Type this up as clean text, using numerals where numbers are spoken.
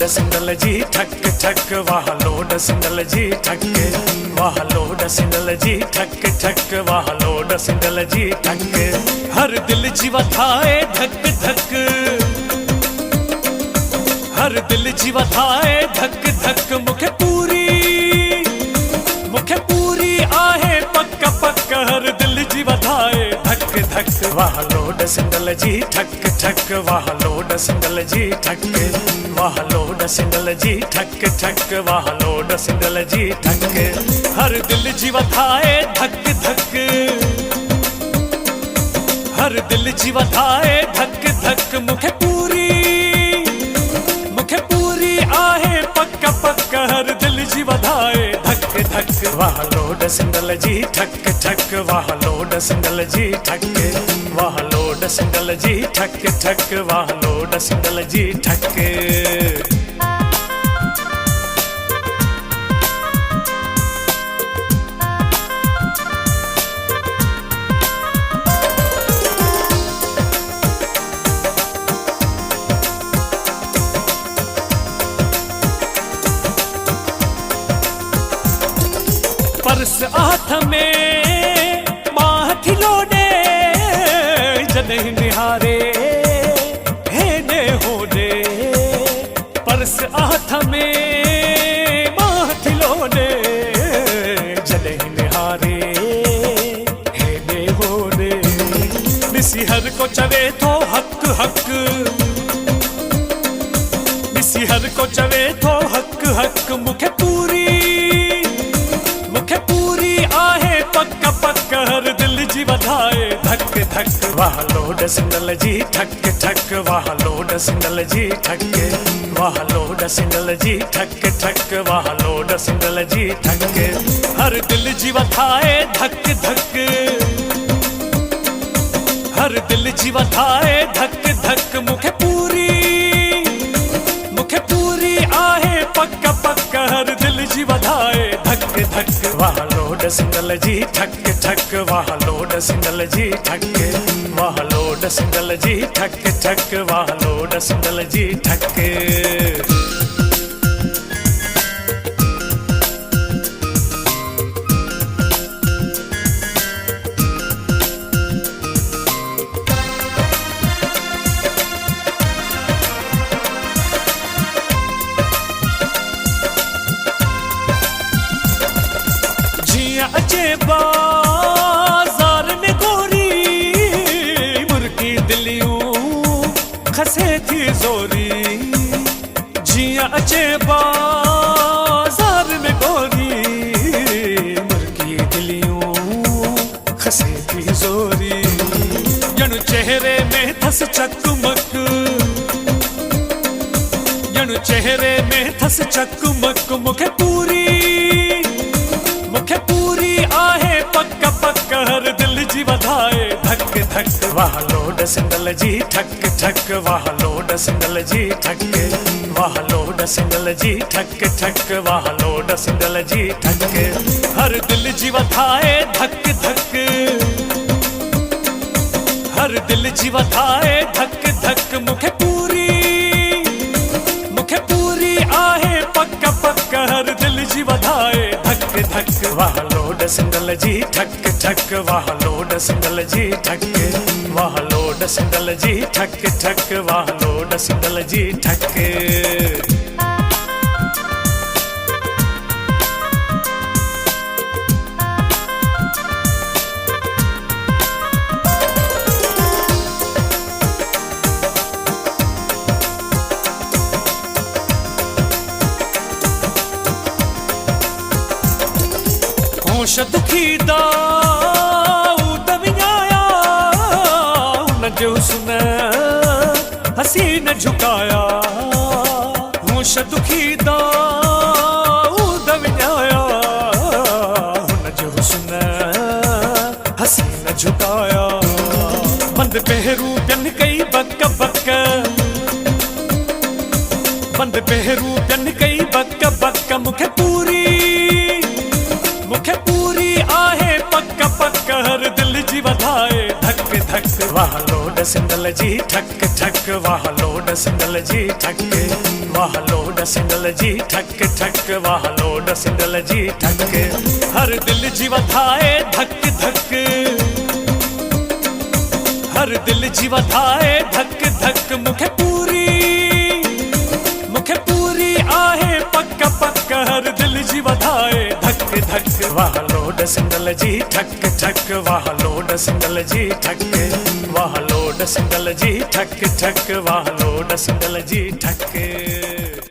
load single जी ठक ठक वाह लोड सिंगल जी ठक वाह लोड सिंगल जी ठक ठक वाह लोड सिंगल जी ठक हर दिल जी वधाए धक धक हर दिल जी वधाए धक धक मुखे पूरी आहे पक्का पक्का हर दिल जी वधाए धक धक वाह लोड सिंगल जी ठक ठक वाह लोड सिंगल जी ठक वाह लोड सिंगल जी ठक ठक वाह लोड सिंगल जी ठक हर दिल जी वधाए धक धक हर दिल जी वधाए धक धक मुखे पूरी आहे पक्का पक्का हर दिल जी वधाए धक धक वाह लोड सिंगल जी ठक ठक वाह लोड सिंगल जी ठक वाह लोड सिंगल जी ठक ठक वाह लोड सिंगल जी ठक पर्स हाथ में माह थी लोडे जॾहिं निहारे हेॾे होॾे पर्स हाथ में माह थी लोडे जॾहिं निहारे हेॾे होॾे ॾिसी हर को चवे थो हक हक ॾिसी हर को चवे थो हक हक मुखे पूरी आहे पक्का पक्का हर दिल जी वधाए धक धक वाह लोड सिंगल जी ठक ठक वाह लोड सिंगल जी ठक वाह लोड सिंगल जी ठक ठक वाह लोड सिंगल जी ठक हर दिल जी वधाए धक धक हर दिल जी वधाए धक धक मुखे पूरी आहे पक्का पक्का हर दिल जी वधाए धक धक वाह लोड सिंगल जी ठक ठक वाह लोड सिंगल जी ठक वाह लोड सिंगल जी ठक ठक वाह लोड सिंगल जी ठक अचे बाजार में गोरी मुर्गी दिलियूं खसे थी जोरी जिया अचे बाजार में गोरी मुर्गी दिलियूं खसे थी जोरी ॼण चेहरे में थस चकमक ॼण चेहरे में थस चकमक मुखे पूरी आहे पक्का पक्का हर दिल जी वधाए धक धक वाह लोड सिंगल जी ठक ठक वाह लोड सिंगल जी ठक वाह लोड सिंगल जी ठक ठक वाह लोड सिंगल जी ठक हर दिल जी वधाए धक धक हर दिल जी वधाए धक धक मुखे पूरी आहे पक्का पक्का हर दिल जी वधाए धक धक वाह लोड सिंगल जी ठक ठक वाह लोड सिंगल जी ठक वाह लोड सिंगल जी ठक ठक वाह लोड सिंगल जी ठक होश दुखी दाऊद विञाया हुन जो हुस्न हसीन झुकाया होश दुखी दाऊद विञाया हुन जो हुस्न हसीन झुकाया बंद पहरू पियन कई बक बक बंद पहरू पियन कई बक बक मुखे पूरी आहे पक्का पक्का हर दिल जी वधाए धक धक वाह लोड सिंगल जी ठक ठक वाह लोड सिंगल जी ठक वाह लोड सिंगल जी ठक ठक वाह लोड सिंगल जी ठक हर दिल जी वधाए धक धक हर दिल जी वधाए धक धक मुखे पूरी आहे पक पक हर दिल जी वधाए धक धक वाह लोड सिंगल जी ठक ठक वाह लोड सिंगल जी ठक वाह लोड सिंगल जी ठक ठक वाह लोड सिंगल जी ठक